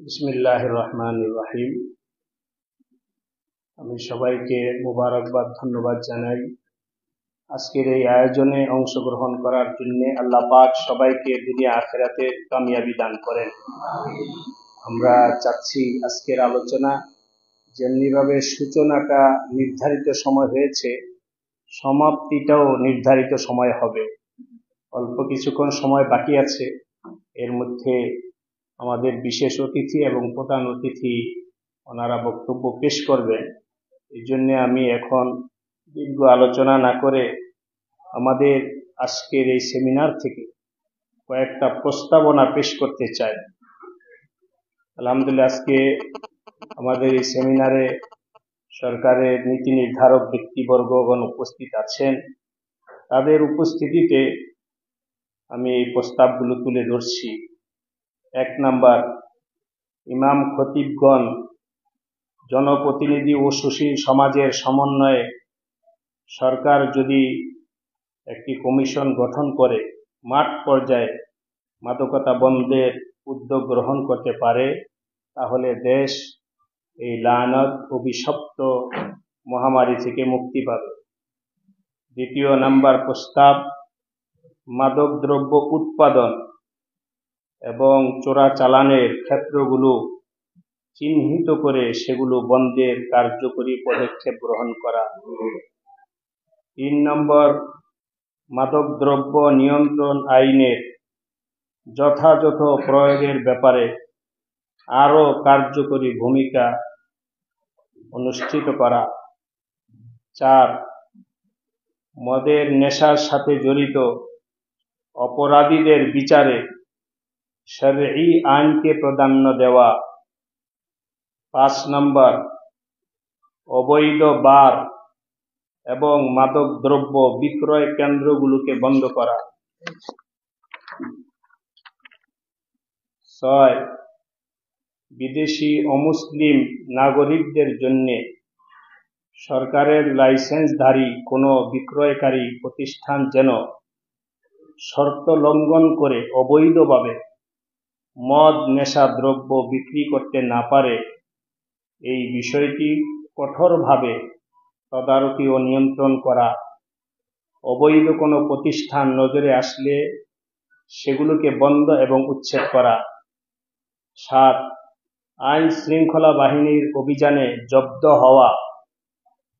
বিসমিল্লাহির রহমানির রহিম। আমি সবাইকে মুবারকবাদ ধন্যবাদ জানাই আজকের এই আয়োজনে অংশগ্রহণ করার জন্য। আল্লাহ পাক সবাইকে দুনিয়া আখিরাতে কামিয়াবি দান করেন। আমরা চাচ্ছি আজকের আলোচনা যেমনিভাবে সূচনাটা নির্ধারিত সময় হয়েছে, সমাপ্তিটাও নির্ধারিত সময় হবে। অল্প কিছুক্ষণ সময় বাকি আছে, এর মধ্যে আমাদের বিশেষ অতিথি এবং প্রধান অতিথি ওনারা বক্তব্য পেশ করবেন। এই জন্য আমি এখন দীর্ঘ আলোচনা না করে আমাদের আজকের এই সেমিনার থেকে কয়েকটা প্রস্তাবনা পেশ করতে চাই। আলহামদুলিল্লাহ, আজকে আমাদের এই সেমিনারে সরকারের নীতি নির্ধারক ব্যক্তিবর্গগণ উপস্থিত আছেন। তাদের উপস্থিতিতে আমি এই প্রস্তাবগুলো তুলে ধরছি। 1 নাম্বার, ইমাম খতিবগণ, জনপ্রতিনিধি ও সুশীল সমাজের সমন্বয়ে সরকার যদি একটি কমিশন গঠন করে মাঠ পর্যায়ে মাদকতা বন্ধের উদ্যোগ গ্রহণ করতে পারে, তাহলে দেশ এই লানত অভিশপ্ত মহামারী থেকে মুক্তি পাবে। 2 নাম্বার প্রস্তাব, মাদকদ্রব্য উৎপাদন এবং চোরাচালানের ক্ষেত্রগুলো চিহ্নিত করে সেগুলো বন্ধের কার্যকরী পদক্ষেপ গ্রহণ করা। 3 নম্বর, মাদকদ্রব্য নিয়ন্ত্রণ আইনের যথাযথ প্রয়োগের ব্যাপারে আরও কার্যকরী ভূমিকা অনুষ্ঠিত করা। 4, মদের নেশার সাথে জড়িত অপরাধীদের বিচারে শরঈ আইনকে প্রাধান্য দেওয়া। 5 নম্বর, অবৈধ বার এবং মাদকদ্রব্য বিক্রয় কেন্দ্রগুলোকে বন্ধ করা। 6, বিদেশি অমুসলিম নাগরিকদের জন্য সরকারের লাইসেন্সধারী কোনো বিক্রয়কারী প্রতিষ্ঠান যেন শর্ত লঙ্ঘন করে অবৈধভাবে মদ নেশা দ্রব্য বিক্রি করতে না পারে, এই বিষয়টি কঠোরভাবে তদারকি ও নিয়ন্ত্রণ করা। অবৈধ কোনো প্রতিষ্ঠান নজরে আসলে সেগুলোকে বন্ধ এবং উচ্ছেদ করা। 7, আইন শৃঙ্খলা বাহিনীর অভিযানে জব্দ হওয়া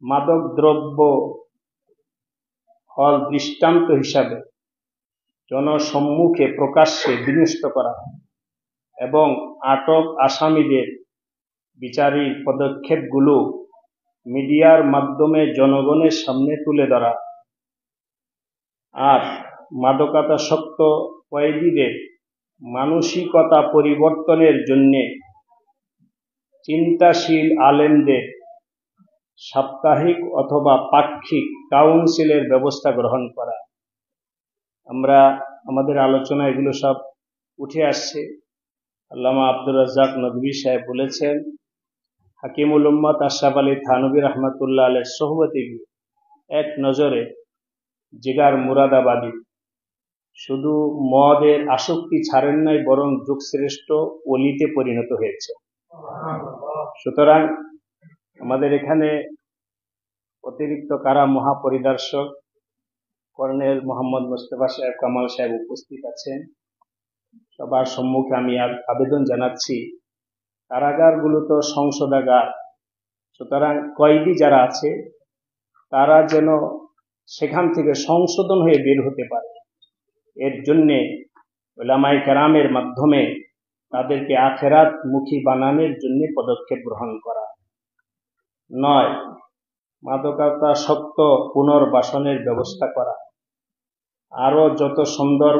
মাদকদ্রব্য হল দৃষ্টান্ত হিসাবে জনসম্মুখে প্রকাশ্যে বিনষ্ট করা এবং আটক আসামিদের বিচারিক পদক্ষেপগুলো মিডিয়ার মাধ্যমে জনগণের সামনে তুলে ধরা। 8, মাদকাসক্ত কয়েদিদের মানসিকতা পরিবর্তনের জন্য চিন্তাশীল আলেমদের সাপ্তাহিক অথবা পাক্ষিক কাউন্সিলের ব্যবস্থা গ্রহণ করা। আমরা আমাদের আলোচনা এগুলো সব উঠে আসছে। আল্লামা আব্দুর রাজ্জাক নদভী সাহেব বলেছেন, হাকিমুল উম্মত আশরাফ আলী থানভী রহমতুল্লাহ আলাইহির সোহবতে গিয়ে এক নজরে জিগার মুরাদাবাদী শুধু মদের আসক্তি ছাড়েন নাই, বরং যুগশ্রেষ্ঠ ওলিতে পরিণত হয়েছে। সুতরাং আমাদের এখানে অতিরিক্ত কারা মহাপরিদর্শক কর্নেল মোহাম্মদ মোস্তফা সাহেব কামাল সাহেব উপস্থিত আছেন। সবার সম্মুখে আমি আবেদন জানাচ্ছি, কারাগারগুলো তো সংশোধনাগার, সুতরাং কয়েদি যারা আছে তারা যেন সেখান থেকে সংশোধন হয়ে বের হতে পারে। এর জন্যে উলামায়ে কেরামের মাধ্যমে তাদেরকে আখিরাত মুখী বানানোর জন্য পদক্ষেপ গ্রহণ করা। 9, মাদকাসক্ত পুনর্বাসনের ব্যবস্থা করা। আরও যত সুন্দর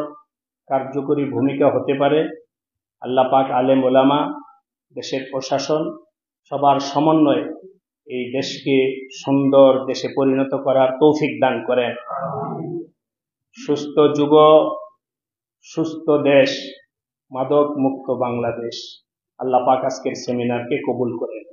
কার্যকরী ভূমিকা হতে পারে, আল্লাহ পাক আলেম ওলামা, দেশের প্রশাসন সবার সমন্বয়ে এই দেশকে সুন্দর দেশে পরিণত করার তৌফিক দান করেন। সুস্থ যুব, সুস্থ দেশ, মাদক মুক্ত বাংলাদেশ। আল্লাহ পাক আজকের সেমিনারকে কবুল করেন।